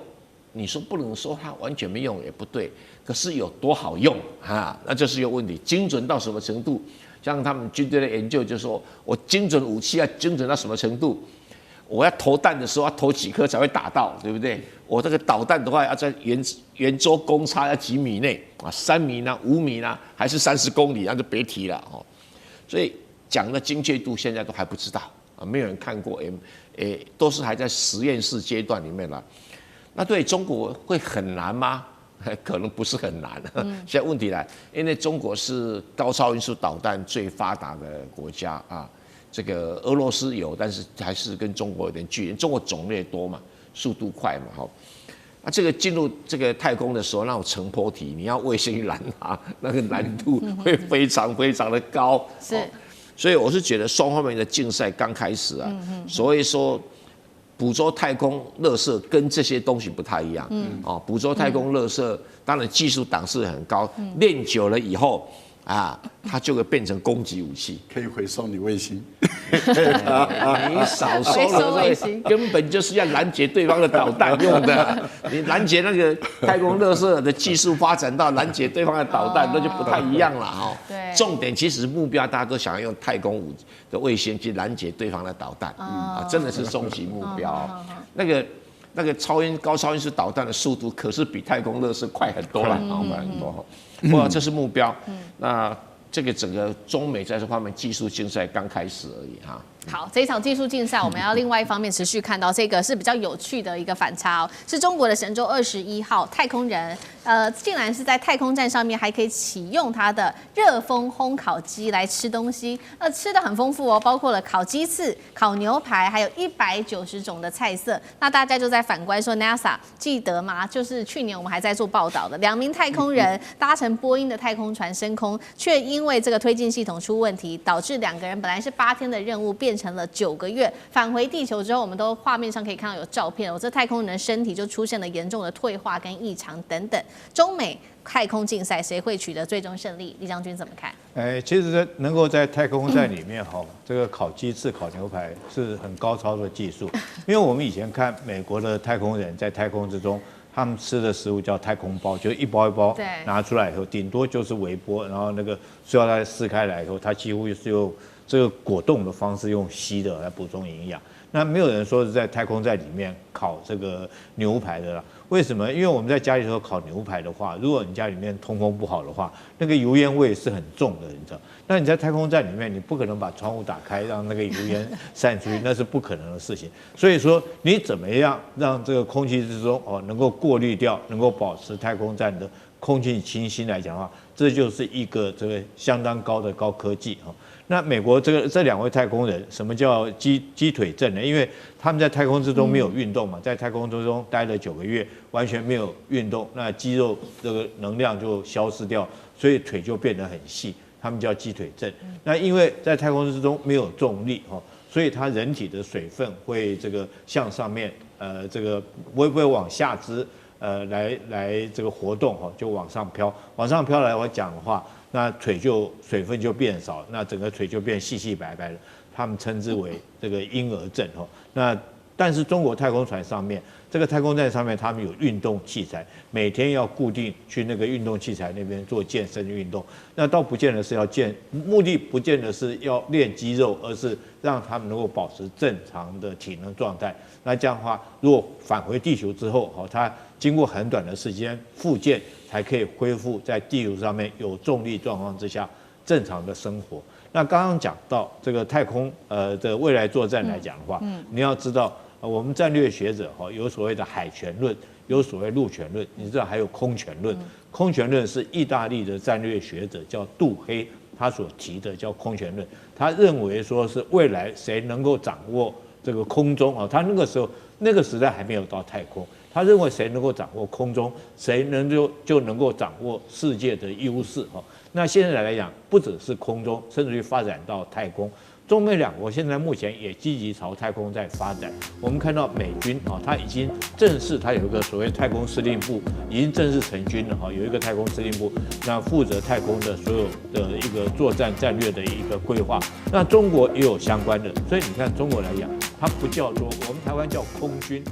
你说不能说它完全没用也不对，可是有多好用那就是一个问题，精准到什么程度？像他们军队的研究就说，我精准武器要精准到什么程度？我要投弹的时候要投几颗才会打到，对不对？我这个导弹的话要在圆周公差要几米内3米呢、5米呢，还是30公里，那就别提了所以讲的精确度现在都还不知道没有人看过，都是还在实验室阶段里面了。那对中国会很难吗？可能不是很难。现在问题来，因为中国是高超音速导弹最发达的国家这个俄罗斯有，但是还是跟中国有点距离。中国种类多嘛，速度快嘛，哈。那这个进入这个太空的时候，那种成坡体，你要卫星拦它，那个难度会非常非常的高。是，所以我是觉得双方面的竞赛刚开始啊，所谓说捕捉太空垃圾跟这些东西不太一样。捕捉太空垃圾，当然技术档次很高，练久了以后。它就会变成攻击武器，可以回收你卫星。你少收了，根本就是要拦截对方的导弹用的。你拦截那个太空垃圾的技术发展到拦截对方的导弹，那就不太一样了哈。对，重点其实目标大家都想要用太空的卫星去拦截对方的导弹真的是终极目标。那个高超音速导弹的速度可是比太空垃圾快很多了，快很多。不过这是目标，那这个整个中美在这方面技术竞赛刚开始而已哈。好，这一场技术竞赛，我们要另外一方面持续看到这个是比较有趣的一个反差哦，是中国的神舟21号太空人，竟然是在太空站上面还可以启用它的热风烘烤机来吃东西，吃的很丰富哦，包括了烤鸡翅、烤牛排，还有190种的菜色。那大家就在反观说 ，NASA 记得吗？就是去年我们还在做报道的，2名太空人搭乘波音的太空船升空，却因为这个推进系统出问题，导致2个人本来是8天的任务变成了9个月，返回地球之后，我们都画面上可以看到有照片，这太空人的身体就出现了严重的退化跟异常等等。中美太空竞赛谁会取得最终胜利？李将军怎么看？其实能够在太空站里面这个烤鸡翅、烤牛排是很高超的技术，因为我们以前看美国的太空人在太空之中。他们吃的食物叫太空包，就一包一包拿出来以后，顶多就是微波，然后那个塑料袋撕开来以后，它几乎是用这个果冻的方式用吸的来补充营养。那没有人说是在太空站里面烤这个牛排的啦。为什么？因为我们在家里头烤牛排的话，如果你家里面通风不好的话，那个油烟味是很重的，你知道。那你在太空站里面，你不可能把窗户打开让那个油烟散出去，那是不可能的事情。所以说，你怎么样让这个空气之中能够过滤掉，能够保持太空站的空气清新来讲的话，这就是一个这个相当高的高科技那美国这2位太空人，什么叫鸡腿症呢？因为他们在太空之中没有运动嘛，在太空之中待了9个月，完全没有运动，那肌肉这个能量就消失掉，所以腿就变得很细，他们叫鸡腿症。那因为在太空之中没有重力所以它人体的水分会这个向上面这个不会往下肢来这个活动就往上飘，往上飘来我讲的话。那水分就变少，那整个腿就变细细白白的，他们称之为这个婴儿症那但是中国太空船上面，这个太空站上面他们有运动器材，每天要固定去那个运动器材那边做健身运动。那倒不见得是要目的不见得是要练肌肉，而是让他们能够保持正常的体能状态。那这样的话，如果返回地球之后他经过很短的时间复健，才可以恢复在地球上面有重力状况之下正常的生活。那刚刚讲到这个太空的未来作战来讲的话，你要知道我们战略学者有所谓的海权论，有所谓陆权论，你知道还有空权论。空权论是意大利的战略学者叫杜黑他所提的叫空权论。他认为说是未来谁能够掌握这个空中他那个时代还没有到太空。他认为谁能够掌握空中，谁就能够掌握世界的优势那现在来讲，不只是空中，甚至于发展到太空。中美2国现在目前也积极朝太空在发展。我们看到美军它已经正式，它有一个所谓太空司令部，已经正式成军了有一个太空司令部，那负责太空的所有的一个作战战略的一个规划。那中国也有相关的，所以你看中国来讲，它不叫做我们台湾叫空军，